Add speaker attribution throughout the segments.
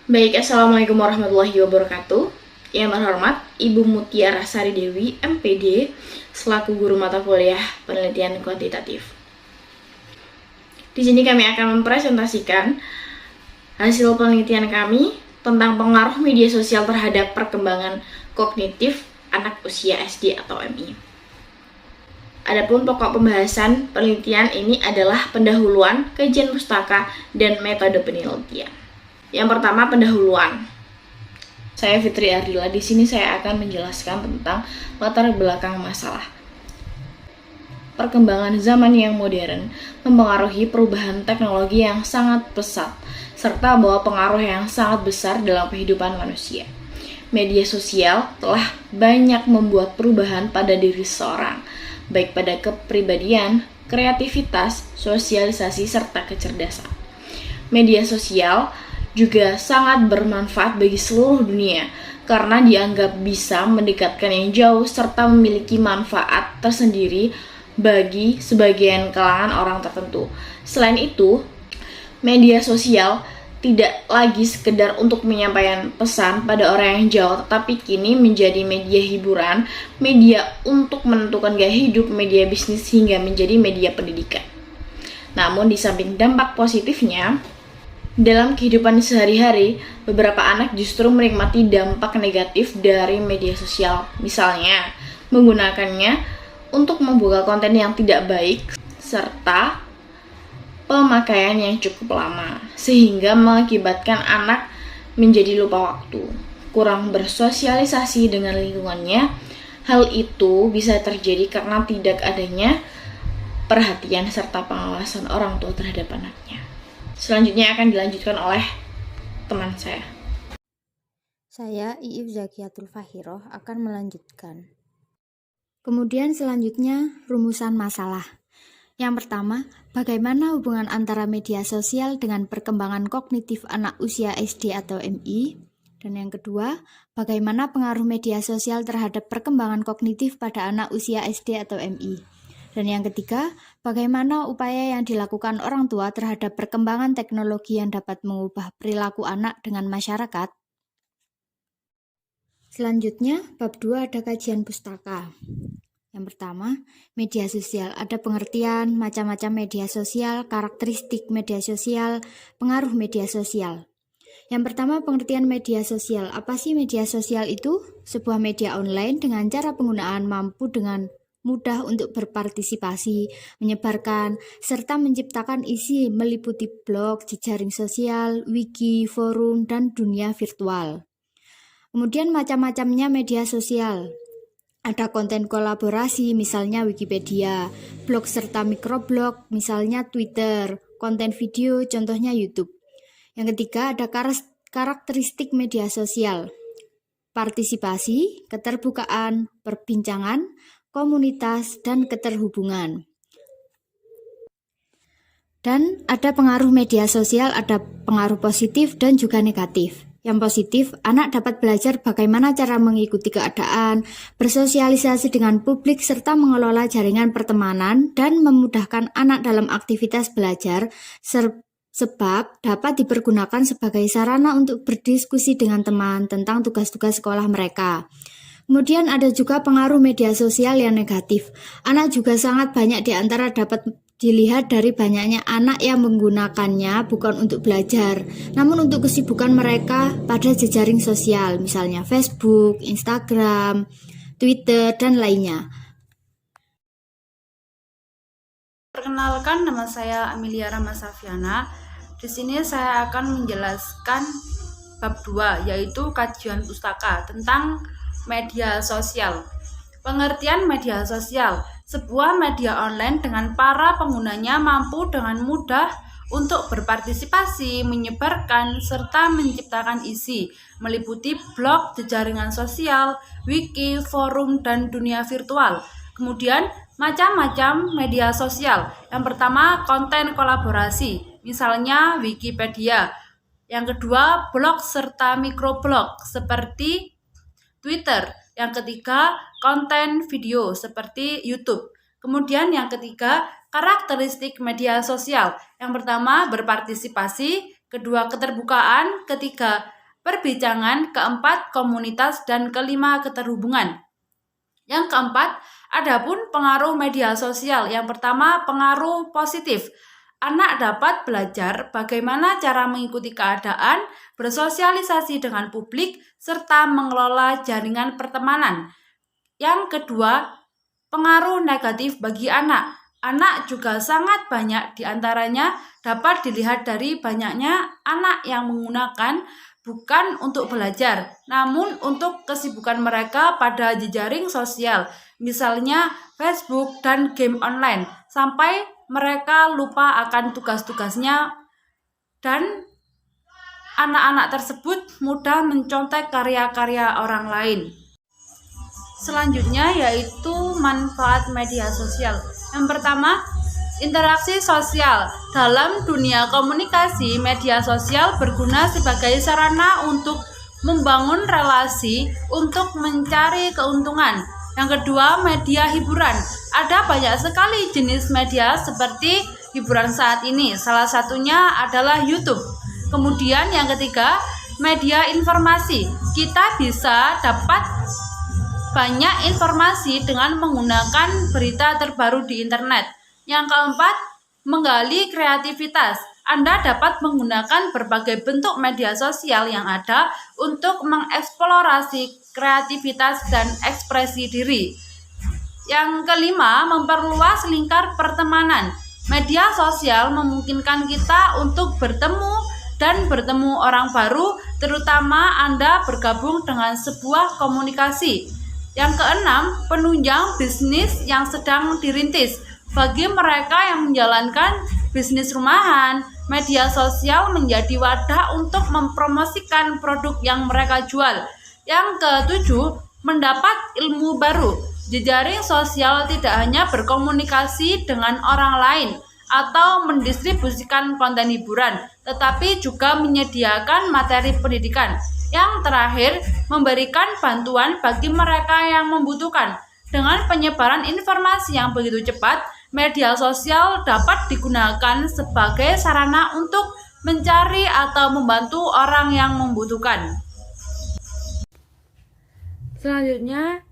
Speaker 1: Baik, Assalamualaikum warahmatullahi wabarakatuh. Yang terhormat Ibu Mutiara Sari Dewi, MPD, selaku guru mata kuliah penelitian kuantitatif. Di sini kami akan mempresentasikan hasil penelitian kami tentang pengaruh media sosial terhadap perkembangan kognitif anak usia SD atau MI. Adapun pokok pembahasan penelitian ini adalah pendahuluan, kajian pustaka, dan metode penelitian. Yang pertama, pendahuluan. Saya Fitri Ardila. Di sini saya akan menjelaskan tentang latar belakang masalah. Perkembangan zaman yang modern mempengaruhi perubahan teknologi yang sangat pesat, serta bawa pengaruh yang sangat besar dalam kehidupan manusia. Media sosial telah banyak membuat perubahan pada diri seseorang, baik pada kepribadian, kreativitas, sosialisasi, serta kecerdasan. Media sosial juga sangat bermanfaat bagi seluruh dunia karena dianggap bisa mendekatkan yang jauh serta memiliki manfaat tersendiri bagi sebagian kalangan orang tertentu. Selain itu, media sosial tidak lagi sekedar untuk menyampaikan pesan pada orang yang jauh, tetapi kini menjadi media hiburan, media untuk menentukan gaya hidup, media bisnis, hingga menjadi media pendidikan. Namun di samping dampak positifnya, dalam kehidupan sehari-hari, beberapa anak justru menikmati dampak negatif dari media sosial. Misalnya, menggunakannya untuk membuka konten yang tidak baik, serta pemakaian yang cukup lama, sehingga mengakibatkan anak menjadi lupa waktu, kurang bersosialisasi dengan lingkungannya. Hal itu bisa terjadi karena tidak adanya perhatian serta pengawasan orang tua terhadap anaknya. Selanjutnya akan dilanjutkan oleh teman saya.
Speaker 2: Saya, Iif Zakiatul Fahiroh, akan melanjutkan. Kemudian selanjutnya, rumusan masalah. Yang pertama, bagaimana hubungan antara media sosial dengan perkembangan kognitif anak usia SD atau MI? Dan yang kedua, bagaimana pengaruh media sosial terhadap perkembangan kognitif pada anak usia SD atau MI? Dan yang ketiga, bagaimana upaya yang dilakukan orang tua terhadap perkembangan teknologi yang dapat mengubah perilaku anak dengan masyarakat? Selanjutnya, bab 2 ada kajian pustaka. Yang pertama, media sosial. Ada pengertian macam-macam media sosial, karakteristik media sosial, pengaruh media sosial. Yang pertama, pengertian media sosial. Apa sih media sosial itu? Sebuah media online dengan cara penggunaan mampu dengan mudah untuk berpartisipasi, menyebarkan, serta menciptakan isi meliputi blog, jejaring sosial, wiki, forum, dan dunia virtual. Kemudian macam-macamnya media sosial. Ada konten kolaborasi, misalnya Wikipedia, blog serta mikroblog, misalnya Twitter, konten video, contohnya YouTube. Yang ketiga, ada karakteristik media sosial. Partisipasi, keterbukaan, perbincangan, komunitas, dan keterhubungan. Dan ada pengaruh media sosial, ada pengaruh positif dan juga negatif. Yang positif, anak dapat belajar bagaimana cara mengikuti keadaan, bersosialisasi dengan publik, serta mengelola jaringan pertemanan dan memudahkan anak dalam aktivitas belajar, sebab dapat dipergunakan sebagai sarana untuk berdiskusi dengan teman tentang tugas-tugas sekolah mereka. Kemudian ada juga pengaruh media sosial yang negatif. Anak juga sangat banyak di antara dapat dilihat dari banyaknya anak yang menggunakannya bukan untuk belajar, namun untuk kesibukan mereka pada jejaring sosial, misalnya Facebook, Instagram, Twitter, dan lainnya.
Speaker 3: Perkenalkan, nama saya Amelia Ramasafiana. Di sini saya akan menjelaskan bab 2, yaitu kajian pustaka tentang media sosial. Pengertian media sosial, sebuah media online dengan para penggunanya mampu dengan mudah untuk berpartisipasi, menyebarkan, serta menciptakan isi, meliputi blog, jejaringan sosial, wiki, forum, dan dunia virtual. Kemudian, macam-macam media sosial. Yang pertama, konten kolaborasi, misalnya Wikipedia. Yang kedua, blog serta mikroblog, seperti Twitter. Yang ketiga, konten video seperti YouTube. Kemudian yang ketiga, karakteristik media sosial. Yang pertama, berpartisipasi. Kedua, keterbukaan. Ketiga, perbincangan, keempat komunitas, dan kelima keterhubungan. Yang keempat, adapun pengaruh media sosial. Yang pertama, pengaruh positif. Anak dapat belajar bagaimana cara mengikuti keadaan, bersosialisasi dengan publik, serta mengelola jaringan pertemanan. Yang kedua, pengaruh negatif bagi anak. Anak juga sangat banyak, diantaranya dapat dilihat dari banyaknya anak yang menggunakan bukan untuk belajar, namun untuk kesibukan mereka pada jejaring sosial, misalnya Facebook dan game online, sampai mereka lupa akan tugas-tugasnya dan anak-anak tersebut mudah mencontek karya-karya orang lain. Selanjutnya yaitu manfaat media sosial. Yang pertama, interaksi sosial. Dalam dunia komunikasi, media sosial berguna sebagai sarana untuk membangun relasi, untuk mencari keuntungan. Yang kedua, media hiburan. Ada banyak sekali jenis media seperti hiburan saat ini. Salah satunya adalah YouTube. Kemudian yang ketiga, media informasi. Kita bisa dapat banyak informasi dengan menggunakan berita terbaru di internet. Yang keempat, menggali kreativitas. Anda dapat menggunakan berbagai bentuk media sosial yang ada untuk mengeksplorasi kreativitas dan ekspresi diri. Yang kelima, memperluas lingkar pertemanan. Media sosial memungkinkan kita untuk bertemu orang baru, terutama Anda bergabung dengan sebuah komunikasi. Yang keenam, penunjang bisnis yang sedang dirintis. Bagi mereka yang menjalankan bisnis rumahan, media sosial menjadi wadah untuk mempromosikan produk yang mereka jual. Yang ketujuh, mendapat ilmu baru. Jejaring sosial tidak hanya berkomunikasi dengan orang lain atau mendistribusikan konten hiburan, tetapi juga menyediakan materi pendidikan. Yang terakhir, memberikan bantuan bagi mereka yang membutuhkan. Dengan penyebaran informasi yang begitu cepat, media sosial dapat digunakan sebagai sarana untuk mencari atau membantu orang yang membutuhkan. Selanjutnya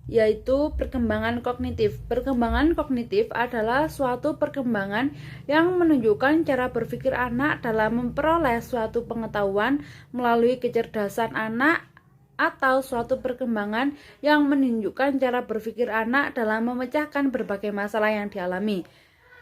Speaker 3: yaitu perkembangan kognitif. Perkembangan kognitif adalah suatu perkembangan yang menunjukkan cara berpikir anak dalam memperoleh suatu pengetahuan melalui kecerdasan anak, atau suatu perkembangan yang menunjukkan cara berpikir anak dalam memecahkan berbagai masalah yang dialami.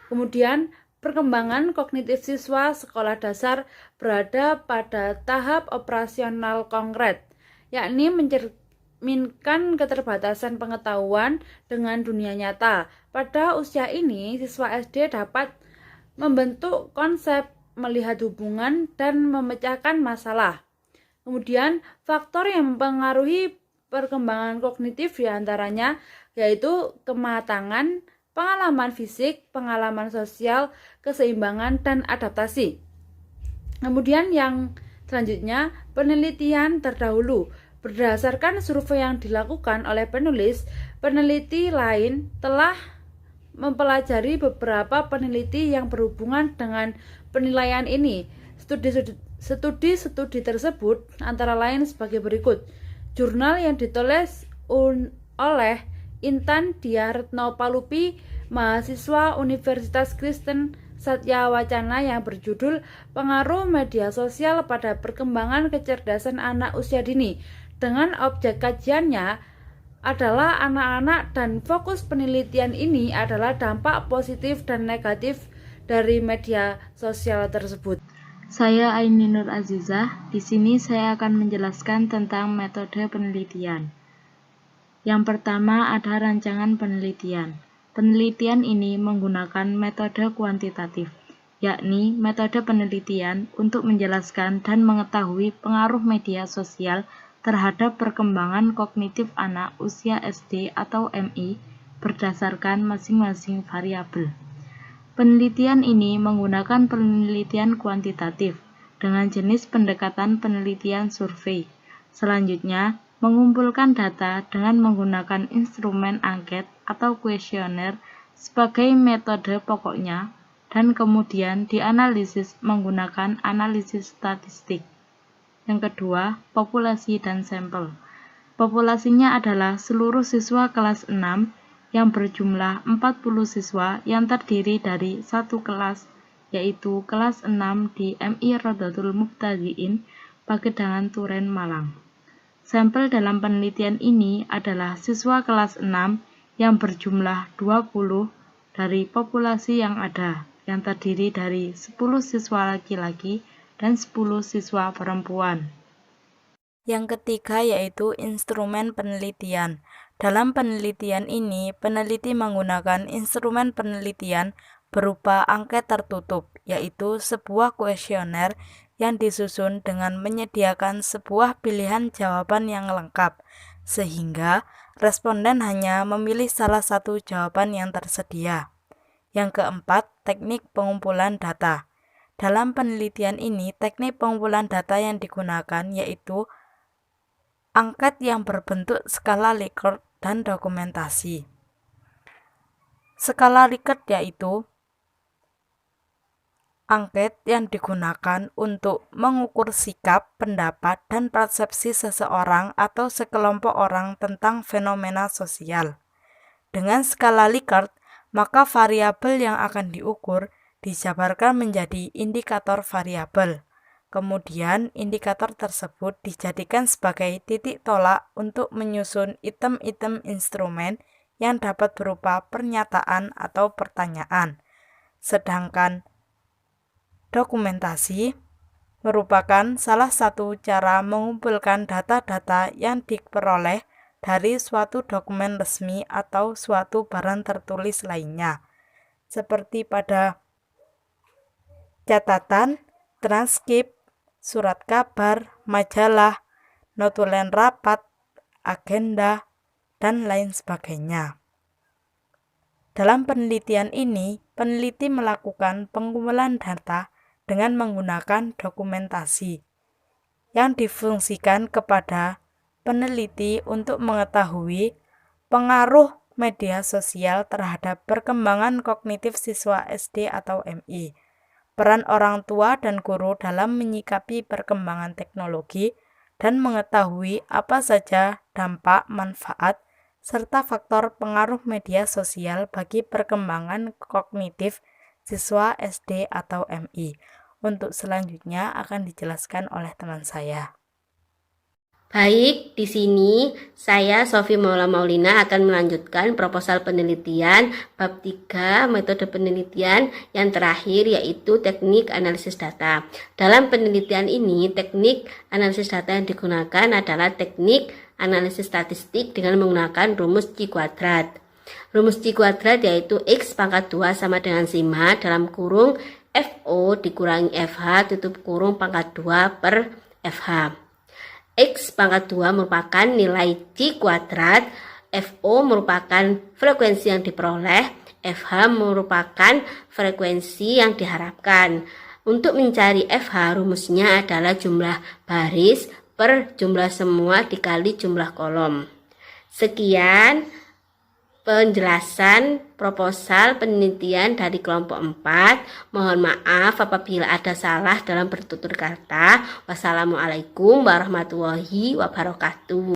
Speaker 3: Kemudian, perkembangan kognitif siswa sekolah dasar berada pada tahap operasional konkret, yakni mencerminkan keterbatasan pengetahuan dengan dunia nyata. Pada usia ini, siswa SD dapat membentuk konsep, melihat hubungan, dan memecahkan masalah. Kemudian, faktor yang mempengaruhi perkembangan kognitif diantaranya yaitu kematangan, pengalaman fisik, pengalaman sosial, keseimbangan, dan adaptasi. Kemudian yang selanjutnya, penelitian terdahulu. Berdasarkan survei yang dilakukan oleh penulis, peneliti lain telah mempelajari beberapa peneliti yang berhubungan dengan penilaian ini. Studi-studi tersebut antara lain sebagai berikut. Jurnal yang ditulis oleh Intan Diartnopalupi, mahasiswa Universitas Kristen Satya Wacana, yang berjudul Pengaruh Media Sosial pada Perkembangan Kecerdasan Anak Usia Dini. Dengan objek kajiannya adalah anak-anak, dan fokus penelitian ini adalah dampak positif dan negatif dari media sosial tersebut.
Speaker 4: Saya Aini Nur Azizah. Di sini saya akan menjelaskan tentang metode penelitian. Yang pertama ada rancangan penelitian. Penelitian ini menggunakan metode kuantitatif, yakni metode penelitian untuk menjelaskan dan mengetahui pengaruh media sosial terhadap perkembangan kognitif anak usia SD atau MI berdasarkan masing-masing variabel. Penelitian ini menggunakan penelitian kuantitatif dengan jenis pendekatan penelitian survei. Selanjutnya, mengumpulkan data dengan menggunakan instrumen angket atau kuesioner sebagai metode pokoknya, dan kemudian dianalisis menggunakan analisis statistik. Yang kedua, populasi dan sampel. Populasinya adalah seluruh siswa kelas 6 yang berjumlah 40 siswa yang terdiri dari satu kelas, yaitu kelas 6 di MI Rodatul Mubtadiin, Pagedangan Turen, Malang. Sampel dalam penelitian ini adalah siswa kelas 6 yang berjumlah 20 dari populasi yang ada, yang terdiri dari 10 siswa laki-laki dan 10 siswa perempuan. Yang ketiga yaitu instrumen penelitian. Dalam penelitian ini, peneliti menggunakan instrumen penelitian berupa angket tertutup, yaitu sebuah kuesioner yang disusun dengan menyediakan sebuah pilihan jawaban yang lengkap, sehingga responden hanya memilih salah satu jawaban yang tersedia. Yang keempat, teknik pengumpulan data. Dalam penelitian ini, teknik pengumpulan data yang digunakan yaitu angket yang berbentuk skala Likert dan dokumentasi. Skala Likert yaitu angket yang digunakan untuk mengukur sikap, pendapat, dan persepsi seseorang atau sekelompok orang tentang fenomena sosial. Dengan skala Likert, maka variabel yang akan diukur dijabarkan menjadi indikator variabel. Kemudian, indikator tersebut dijadikan sebagai titik tolak untuk menyusun item-item instrumen yang dapat berupa pernyataan atau pertanyaan. Sedangkan dokumentasi merupakan salah satu cara mengumpulkan data-data yang diperoleh dari suatu dokumen resmi atau suatu barang tertulis lainnya, seperti pada catatan, transkrip, surat kabar, majalah, notulen rapat, agenda, dan lain sebagainya. Dalam penelitian ini, peneliti melakukan pengumpulan data dengan menggunakan dokumentasi yang difungsikan kepada peneliti untuk mengetahui pengaruh media sosial terhadap perkembangan kognitif siswa SD atau MI, peran orang tua dan guru dalam menyikapi perkembangan teknologi, dan mengetahui apa saja dampak, manfaat, serta faktor pengaruh media sosial bagi perkembangan kognitif siswa SD atau MI. Untuk selanjutnya akan dijelaskan oleh teman saya.
Speaker 5: Baik, di sini saya Sofi Maula Maulina akan melanjutkan proposal penelitian bab 3 metode penelitian yang terakhir yaitu teknik analisis data. Dalam penelitian ini, teknik analisis data yang digunakan adalah teknik analisis statistik dengan menggunakan rumus Q kuadrat. Rumus Q kuadrat yaitu X pangkat 2 sama dengan sigma dalam kurung FO dikurangi FH tutup kurung pangkat 2 per FH. X pangkat 2 merupakan nilai Q kuadrat, FO merupakan frekuensi yang diperoleh, FH merupakan frekuensi yang diharapkan. Untuk mencari FH, rumusnya adalah jumlah baris per jumlah semua dikali jumlah kolom. Sekian penjelasan proposal penelitian dari kelompok 4. Mohon maaf apabila ada salah dalam bertutur kata. Wassalamualaikum warahmatullahi wabarakatuh.